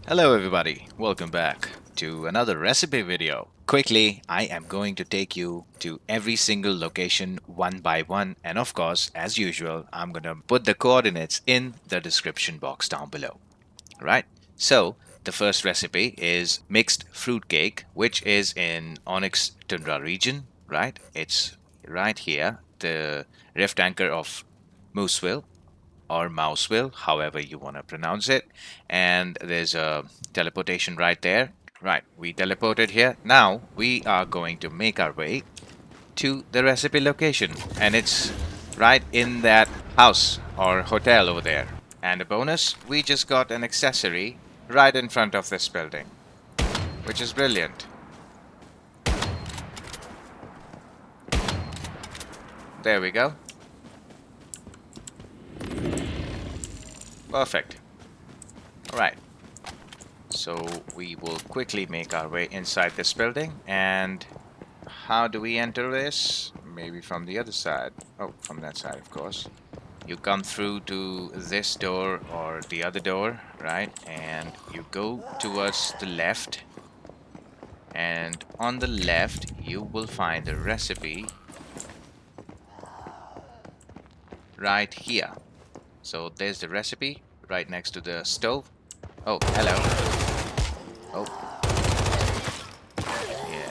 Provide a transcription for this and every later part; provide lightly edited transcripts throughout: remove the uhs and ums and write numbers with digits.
Hello everybody, welcome back to another recipe video. Quickly, I am going to take you to every single location one by one, and of course, as usual, I'm going to put the coordinates in the description box down below. Right? So, the first recipe is mixed fruit cake, which is in Onyx Tundra region, right? It's right here, the rift anchor of Mooseville or Mouseville, however you want to pronounce it. And there's a teleportation right there. Right, we teleported here. Now we are going to make our way to the recipe location, and it's right in that house or hotel over there. And a bonus, we just got an accessory right in front of this building, which is brilliant. There we go. Perfect. All right. So we will quickly make our way inside this building. And how do we enter this? Maybe from the other side. Oh, from that side, of course. You come through to this door or the other door, right? And you go towards the left. And on the left, you will find the recipe right here. So there's the recipe right next to the stove. Oh, hello. Oh, yeah.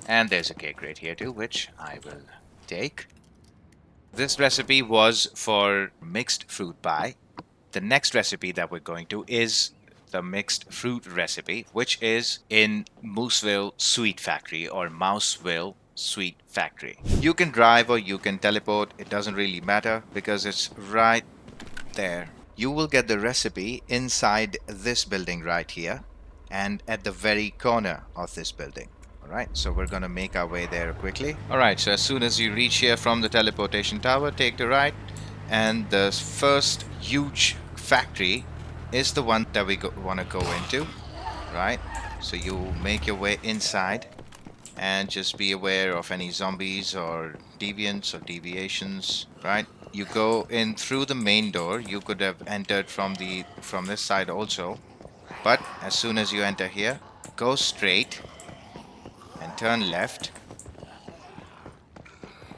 And there's a cake right here too, which I will take. This recipe was for mixed fruit pie. The next recipe that we're going to is the mixed fruit recipe, which is in Mooseville Sweet Factory or Mouseville Sweet Factory. You can drive or you can teleport. It doesn't really matter because it's right there. You will get the recipe inside this building right here and at the very corner of this building. Alright, so we're gonna make our way there quickly. Alright, so as soon as you reach here from the teleportation tower, take the right, and the first huge factory is the one that we want to go into, right? So you make your way inside and just be aware of any zombies or deviants or deviations, right? You go in through the main door. You could have entered from this side also, but as soon as you enter here, go straight and turn left,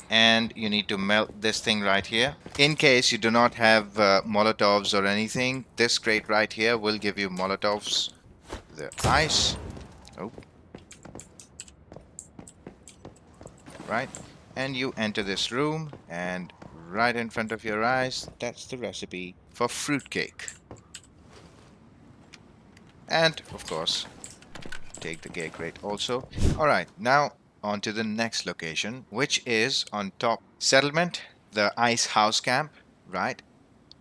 and you need to melt this thing right here. In case you do not have molotovs or anything, this crate right here will give you molotovs. The ice. Oh, right. And you enter this room, and right in front of your eyes, that's the recipe for fruitcake. And of course, take the cake crate also. Alright, now on to the next location, which is on top settlement, the ice house camp, right?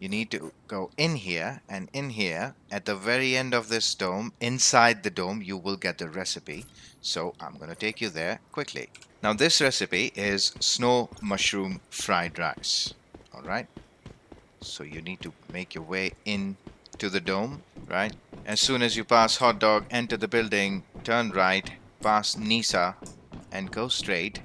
You need to go in here, and in here, at the very end of this dome, inside the dome, you will get the recipe. So I'm going to take you there quickly. Now this recipe is snow mushroom fried rice. Alright? So you need to make your way in to the dome, right? As soon as you pass hot dog, enter the building, turn right, pass Nisa, and go straight.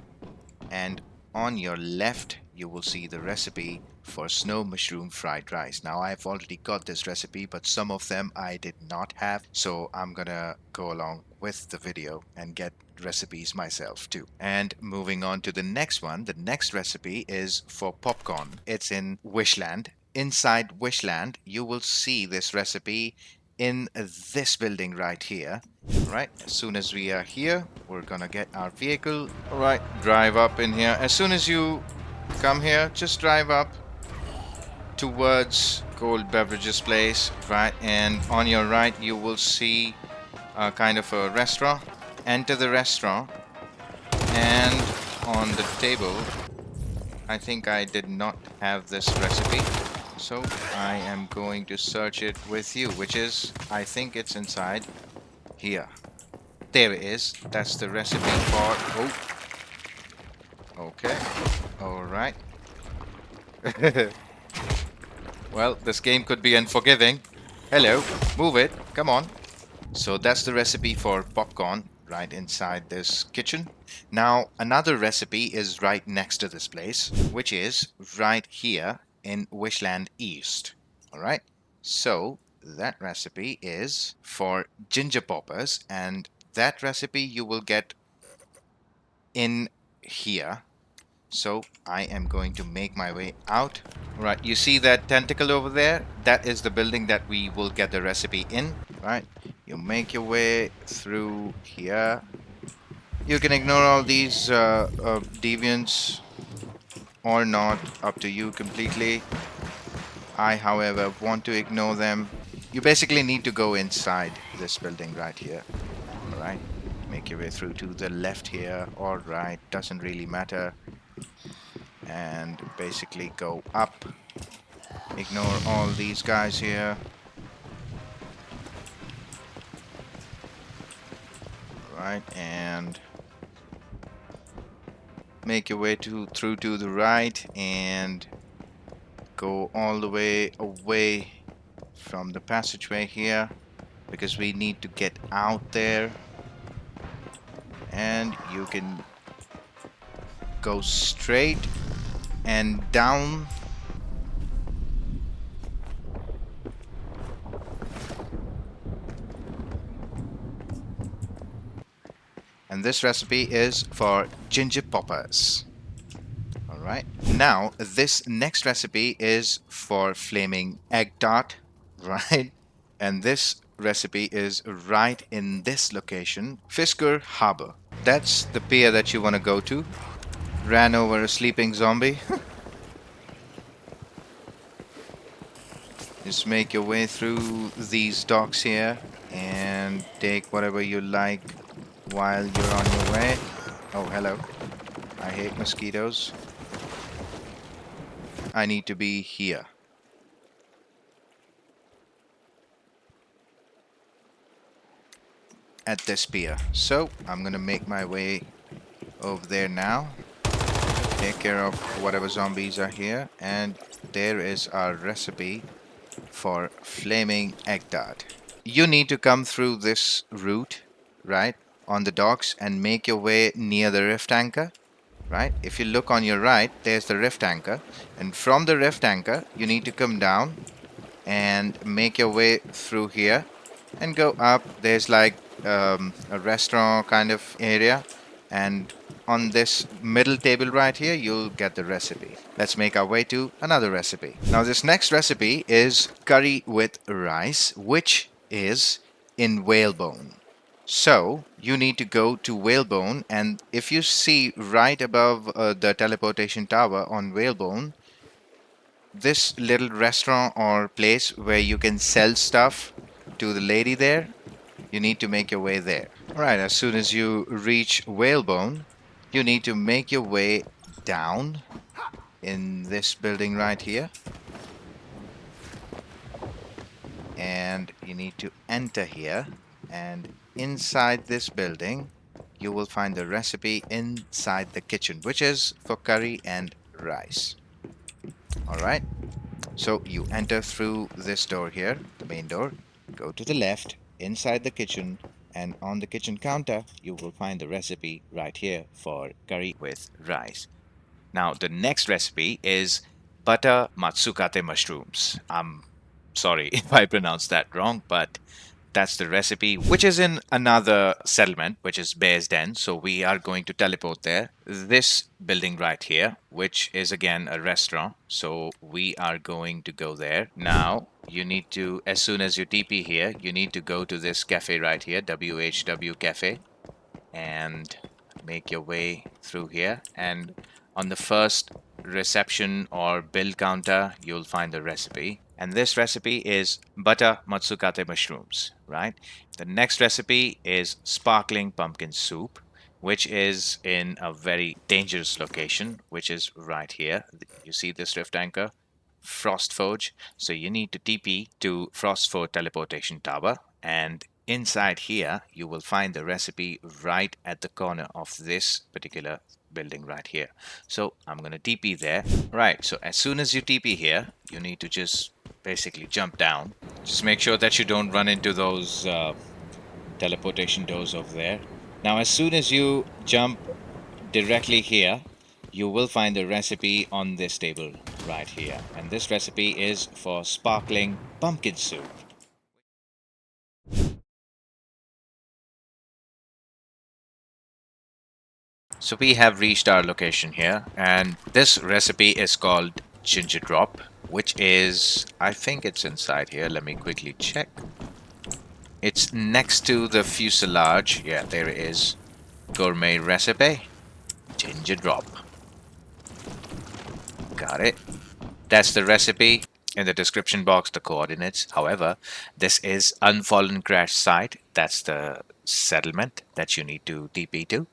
And on your left, you will see the recipe for snow mushroom fried rice. Now I've already got this recipe, but some of them I did not have, so I'm gonna go along with the video and get recipes myself too. And moving on to the next one, the next recipe is for popcorn. It's in Wishland. Inside Wishland, you will see this recipe in this building right here. Right, as soon as we are here, we're gonna get our vehicle. All right, drive up in here. As soon as you come here, just drive up towards Cold Beverages place, right? And on your right, you will see a kind of a restaurant. Enter the restaurant, and on the table, I think I did not have this recipe, so I am going to search it with you, which is, I think it's inside here. There it is. That's the recipe for... Oh. Okay. Alright. Well, this game could be unforgiving. Hello. Move it. Come on. So that's the recipe for popcorn right inside this kitchen. Now, another recipe is right next to this place, which is right here in Wishland East. Alright. So that recipe is for ginger poppers, and that recipe you will get in here. So I am going to make my way out. Right, you see that tentacle over there? That is the building that we will get the recipe in. Right, you make your way through here. You can ignore all these deviants or not, up to you completely. I, however, want to ignore them. You basically need to go inside this building right here. Alright, make your way through to the left here or right, doesn't really matter. And basically go up. Ignore all these guys here. Alright, and make your way through to the right and go all the way away from the passageway here, because we need to get out there. And you can go straight and down. And this recipe is for ginger poppers. Alright, now this next recipe is for flaming Eggtart, right? And this recipe is right in this location, Fisker Harbor. That's the pier that you want to go to. Ran over a sleeping zombie. Just make your way through these docks here and take whatever you like while you're on your way. Oh, hello. I hate mosquitoes. I need to be here. At this pier. So I'm gonna make my way over there now. Take care of whatever zombies are here. And there is our recipe for flaming Eggtart. You need to come through this route, right, on the docks and make your way near the rift anchor. Right, if you look on your right, there's the rift anchor, and from the rift anchor you need to come down and make your way through here and go up. There's like a restaurant kind of area, and on this middle table right here you'll get the recipe. Let's make our way to another recipe. Now this next recipe is curry with rice, which is in whalebone. So you need to go to Whalebone, and if you see right above the teleportation tower on Whalebone, this little restaurant or place where you can sell stuff to the lady there, you need to make your way there. Alright, as soon as you reach Whalebone, you need to make your way down in this building right here. And you need to enter here, and inside this building you will find the recipe inside the kitchen, which is for curry and rice. Alright, so you enter through this door here, the main door, go to the left inside the kitchen, and on the kitchen counter you will find the recipe right here for curry with rice. Now the next recipe is butter Matsukate mushrooms. I'm sorry if I pronounced that wrong, but that's the recipe, which is in another settlement, which is Bear's Den. So we are going to teleport there. This building right here, which is again a restaurant. So we are going to go there. Now, you need to, as soon as you TP here, you need to go to this cafe right here, WHW Cafe, and make your way through here. And on the first reception or bill counter, you'll find the recipe. And this recipe is butter Matsukate mushrooms, right? The next recipe is sparkling pumpkin soup, which is in a very dangerous location, which is right here. You see this rift anchor? Frostforge. So you need to TP to Frostforge teleportation tower, and inside here you will find the recipe right at the corner of this particular building right here. So I'm gonna TP there. Right, so as soon as you TP here, you need to just basically jump down. Just make sure that you don't run into those teleportation doors over there. Now as soon as you jump directly here, you will find the recipe on this table right here, and this recipe is for sparkling pumpkin soup. So we have reached our location here, and this recipe is called ginger drop, which is, I think it's inside here. Let me quickly check. It's next to the fuselage. Yeah, there it is. Gourmet recipe, ginger drop. Got it. That's the recipe. In the description box, the coordinates. However, this is Unfallen Crashsite. That's the settlement that you need to TP to.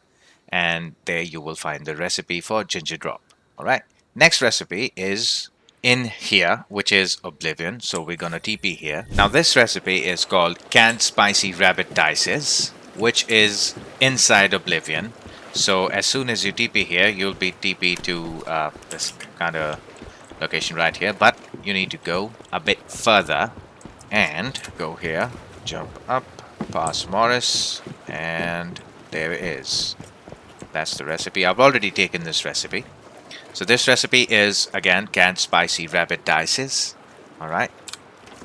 And there you will find the recipe for ginger drop. All right. Next recipe is in here, which is Oblivion. So we're going to TP here. Now this recipe is called canned spicy rabbit dices, which is inside Oblivion. So as soon as you TP here, you'll be TP to this kind of location right here, but you need to go a bit further and go here, jump up, past Morris, and there it is. That's the recipe. I've already taken this recipe. So this recipe is again canned spicy rabbit dices. Alright.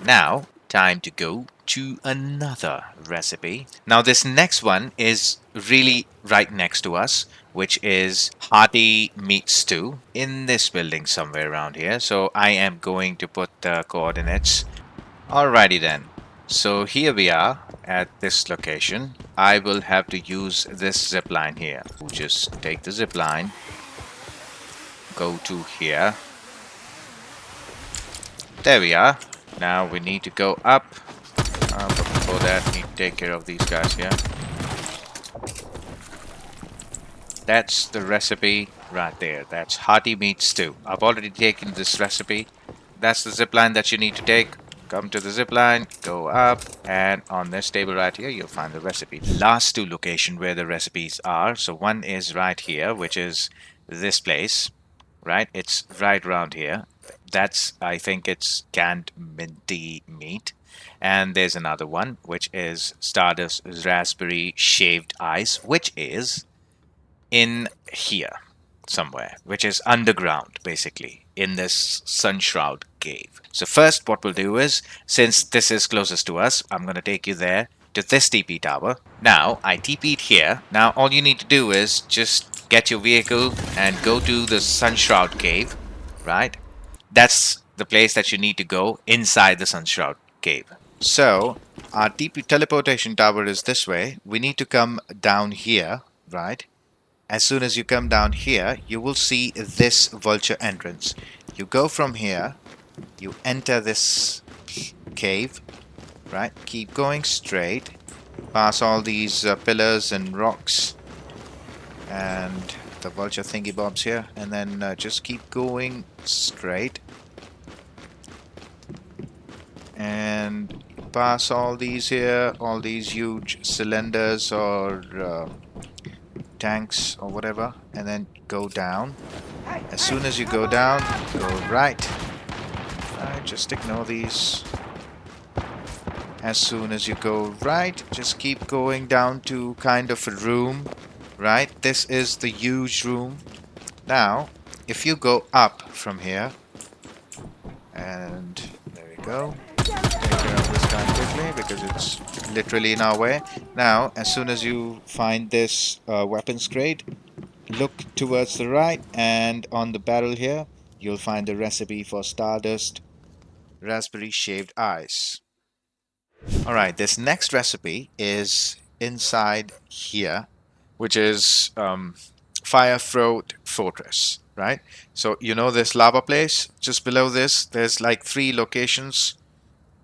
Now time to go to another recipe. Now this next one is really right next to us, which is Hearty meat stew in this building somewhere around here. So I am going to put the coordinates. Alrighty then. So here we are at this location. I will have to use this zip line here. We'll just take the zip line, go to here. There we are. Now we need to go up. But before that, we need to take care of these guys here. That's the recipe right there. That's Hearty meat stew. I've already taken this recipe. That's the zipline that you need to take. Come to the zipline, go up, and on this table right here, you'll find the recipe. Last two locations where the recipes are. So one is right here, which is this place, right? It's right around here. That's, I think it's canned minty meat. And there's another one, which is Stardust raspberry shaved ice, which is in here somewhere, which is underground, basically, in this Sunshroud cave. So first, what we'll do is, since this is closest to us, I'm going to take you there to this TP tower. Now, I TP'd here. Now, all you need to do is just get your vehicle and go to the Sunshroud cave, right? That's the place that you need to go inside the Sunshroud cave. So, our TP teleportation tower is this way. We need to come down here, right? As soon as you come down here, you will see this vulture entrance. You go from here, you enter this cave, right? Keep going straight, pass all these pillars and rocks and the vulture thingy bobs here, and then just keep going straight and pass all these here, all these huge cylinders or tanks or whatever, and then go down. As soon as you go down, go right. Just ignore these. As soon as you go right, just keep going down to kind of a room, right? This is the huge room. Now, if you go up from here, and there we go. Take care of this guy quickly because it's literally in our way. Now, as soon as you find this weapons crate, look towards the right, and on the barrel here, you'll find the recipe for Stardust raspberry shaved ice. Alright, this next recipe is inside here, which is Fire Throat Fortress, right? So, you know this lava place? Just below this, there's like 3 locations.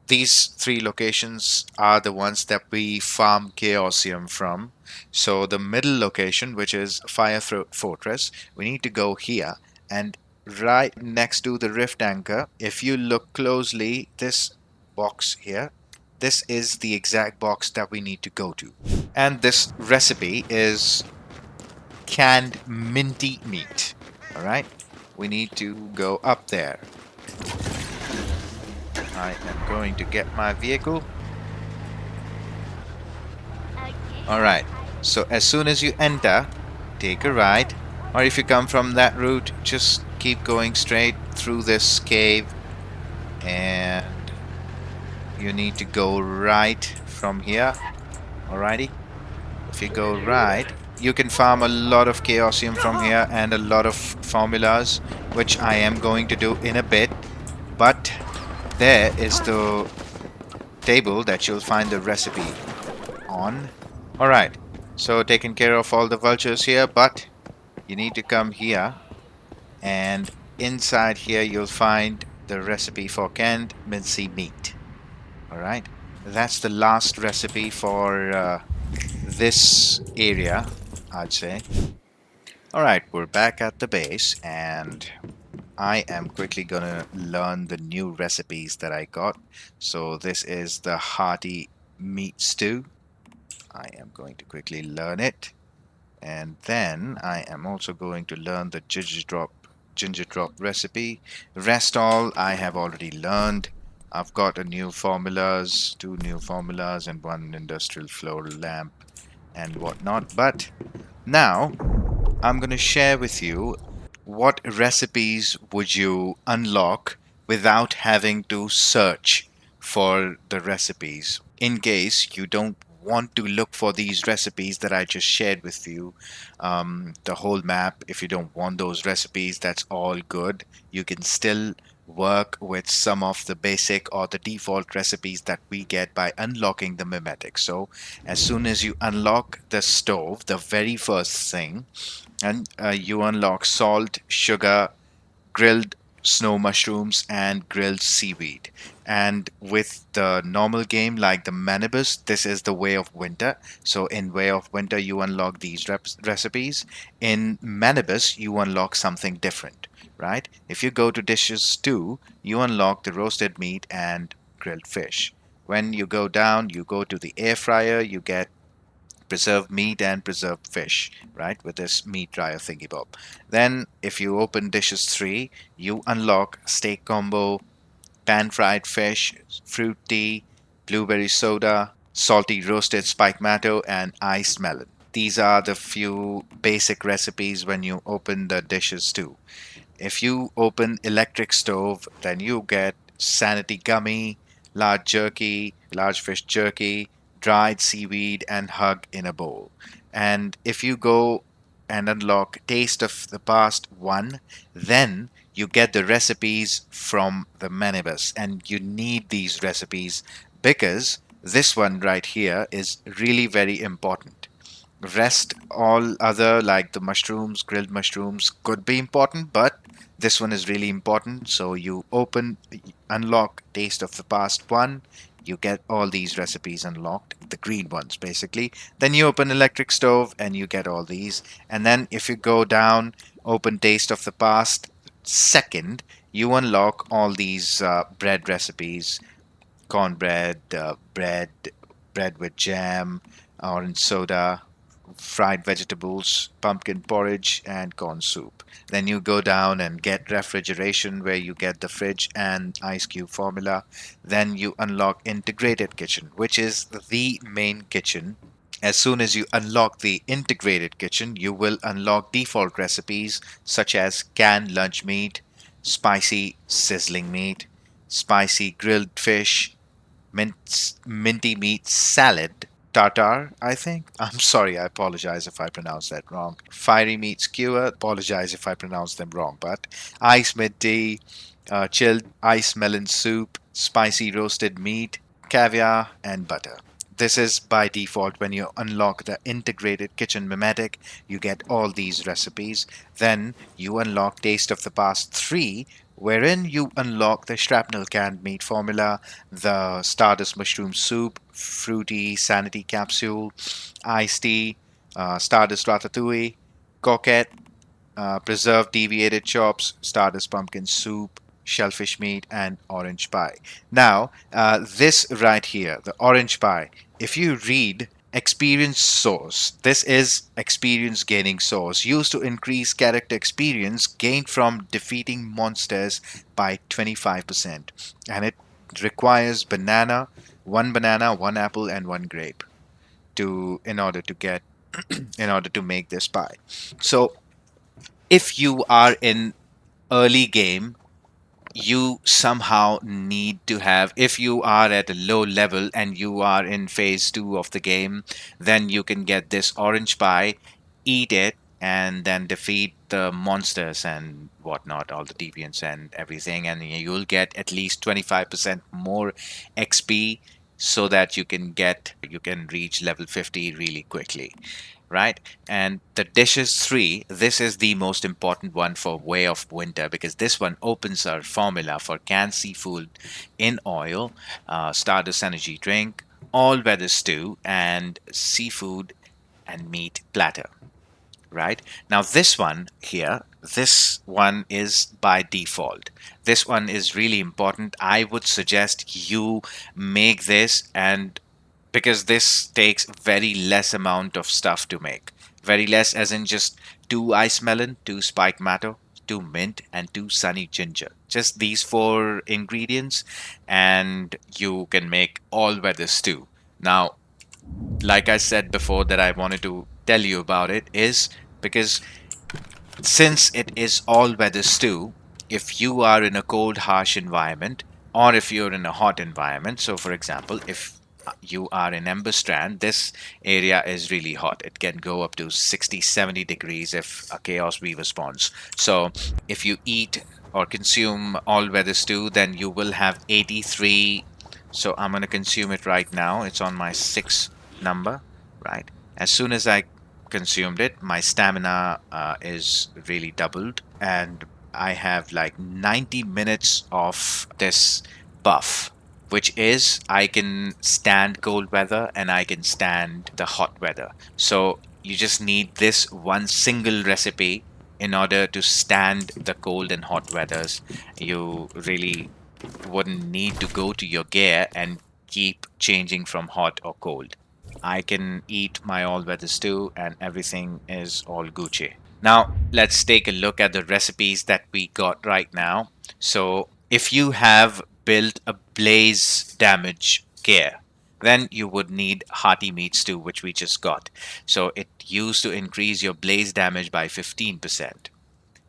These 3 locations are the ones that we farm Chaosium from. So the middle location, which is Fire Throat Fortress, we need to go here, and right next to the Rift Anchor, if you look closely, this box here, this is the exact box that we need to go to. And this recipe is canned minty meat. Alright, we need to go up there. I am going to get my vehicle. Alright, so as soon as you enter, take a right, or if you come from that route, just keep going straight through this cave, and you need to go right from here. Alrighty, if you go right, you can farm a lot of chaosium from here and a lot of formulas, which I am going to do in a bit. But there is the table that you'll find the recipe on. Alright, so taking care of all the vultures here, but you need to come here, and inside here you'll find the recipe for canned mincy meat. Alright, that's the last recipe for this area, I'd say. Alright, we're back at the base, and I am quickly gonna learn the new recipes that I got. So this is the hearty meat stew. I am going to quickly learn it. And then I am also going to learn the ginger drop recipe. Rest all I have already learned. I've got two new formulas, and one industrial floral lamp and whatnot. But now I'm going to share with you what recipes would you unlock without having to search for the recipes, in case you don't want to look for these recipes that I just shared with you. The whole map, if you don't want those recipes, that's all good. You can still work with some of the basic or the default recipes that we get by unlocking the mimetic. So as soon as you unlock the stove, the very first thing, and you unlock salt, sugar, grilled snow mushrooms, and grilled seaweed. And with the normal game like the Manibus, this is the Way of Winter. So in Way of Winter, you unlock these recipes. In Manibus, you unlock something different, right? If you go to dishes 2, you unlock the roasted meat and grilled fish. When you go down, you go to the air fryer, you get preserved meat and preserved fish, right, with this meat dryer thingy bob. Then if you open dishes 3, you unlock steak combo, pan fried fish, fruit tea, blueberry soda, salty roasted spike matto, and iced melon. These are the few basic recipes when you open the dishes 2. If you open electric stove, then you get sanity gummy, large fish jerky, dried seaweed, and hug in a bowl. And if you go and unlock taste of the past 1, then you get the recipes from the Manibus, and you need these recipes because this one right here is really very important. Rest all other like the mushrooms, grilled mushrooms could be important, but this one is really important. So you unlock taste of the past 1, you get all these recipes unlocked, the green ones basically. Then you open electric stove and you get all these. And then if you go down, open taste of the past 2nd, you unlock all these bread recipes, cornbread, bread with jam, orange soda, fried vegetables, pumpkin porridge, and corn soup. Then you go down and get refrigeration, where you get the fridge and ice cube formula. Then you unlock integrated kitchen, which is the main kitchen. As soon as you unlock the integrated kitchen, you will unlock default recipes such as canned lunch meat, spicy sizzling meat, spicy grilled fish, minty meat salad, tartar, I think. I'm sorry, I apologize if I pronounce that wrong. Fiery meat skewer, apologize if I pronounce them wrong, but ice minty, chilled ice melon soup, spicy roasted meat, caviar, and butter. This is by default when you unlock the integrated kitchen mimetic, you get all these recipes. Then you unlock Taste of the Past 3, wherein you unlock the shrapnel canned meat formula, the Stardust mushroom soup, fruity sanity capsule, iced tea, Stardust ratatouille, coquette, preserved deviated chops, Stardust pumpkin soup, shellfish meat, and orange pie. Now, this right here, the orange pie, if you read experience source, this is experience gaining source used to increase character experience gained from defeating monsters by 25%. And it requires one banana, one apple, and one grape in order to get in order to make this pie. So if you are in early game, you somehow need to have, if you are at a low level and you are in phase 2 of the game, then you can get this orange pie eat it and then defeat the monsters and whatnot, all the deviants and everything, and you'll get at least 25% more XP so that you can reach level 50 really quickly, right? And the dishes 3, this is the most important one for Way of Winter because this one opens our formula for canned seafood in oil, Stardust energy drink, all weather stew, and seafood and meat platter, right? Now, this one here, this one is by default. This one is really important. I would suggest you make this, and because this takes very less amount of stuff to make. Very less, as in just 2 ice melon, 2 spike matter, 2 mint, and 2 sunny ginger. Just these 4 ingredients, and you can make all weather stew. Now, like I said before, that I wanted to tell you about it is because since it is all weather stew, if you are in a cold, harsh environment, or if you're in a hot environment, so for example, if you are in Ember Strand, this area is really hot. It can go up to 60, 70 degrees if a Chaos Weaver spawns. So if you eat or consume all weather stew, then you will have 83. So I'm going to consume it right now. It's on my 6 number, right? As soon as I consumed it, my stamina is really doubled, and I have like 90 minutes of this buff, which is I can stand cold weather and I can stand the hot weather. So you just need this one single recipe in order to stand the cold and hot weathers. You really wouldn't need to go to your gear and keep changing from hot or cold. I can eat my all-weather stew and everything is all Gucci. Now, let's take a look at the recipes that we got right now. So, if you have built a blaze damage gear, then you would need Hearty meat stew, which we just got. So, it used to increase your blaze damage by 15%.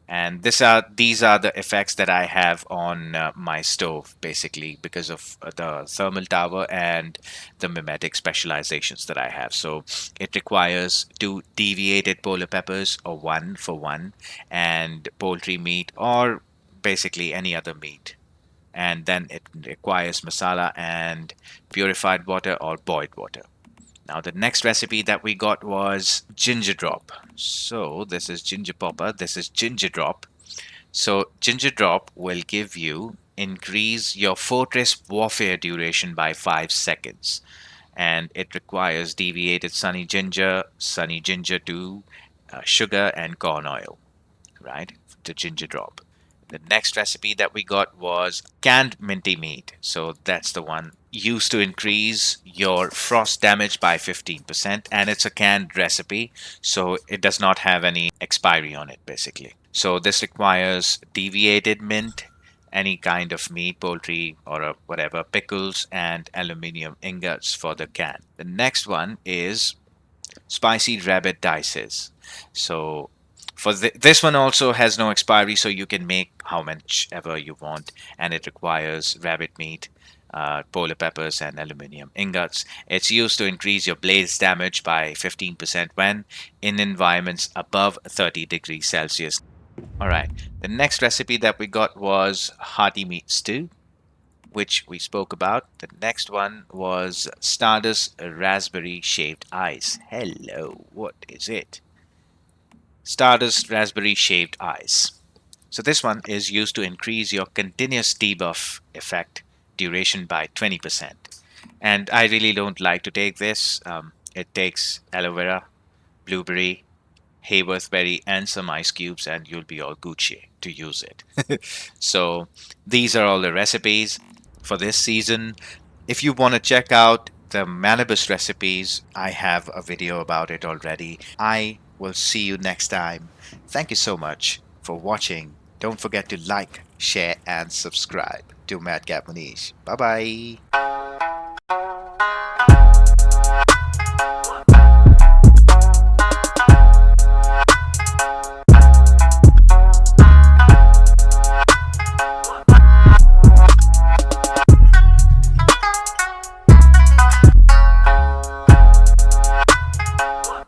And these are the effects that I have on my stove, basically because of the thermal tower and the mimetic specializations that I have. So it requires 2 deviated polar peppers, or 1 for 1, and poultry meat, or basically any other meat. And then it requires masala and purified water or boiled water. Now, the next recipe that we got was ginger drop. So, this is ginger popper, this is ginger drop. So, ginger drop will give you increase your fortress warfare duration by 5 seconds. And it requires deviated sunny ginger 2, sugar, and corn oil, right? The ginger drop. The next recipe that we got was canned minty meat. So that's the one used to increase your frost damage by 15%, and it's a canned recipe, so it does not have any expiry on it basically. So this requires deviated mint, any kind of meat, poultry, or whatever, pickles, and aluminium ingots for the can. The next one is spicy rabbit dices. So for this one also has no expiry, so you can make how much ever you want, and it requires rabbit meat, polar peppers, and aluminium ingots. It's used to increase your blaze damage by 15% when in environments above 30 degrees Celsius. All right, the next recipe that we got was hearty meat stew, which we spoke about. The next one was Stardust raspberry shaved ice. Hello, what is it? Stardust raspberry shaved ice. So this one is used to increase your continuous debuff effect duration by 20%. And I really don't like to take this. It takes aloe vera, blueberry, Hayworth berry, and some ice cubes, and you'll be all Gucci to use it. So these are all the recipes for this season. If you want to check out the Manibus recipes, I have a video about it already. I will see you next time. Thank you so much for watching. Don't forget to like, share, and subscribe to Madcap Manish. Bye bye.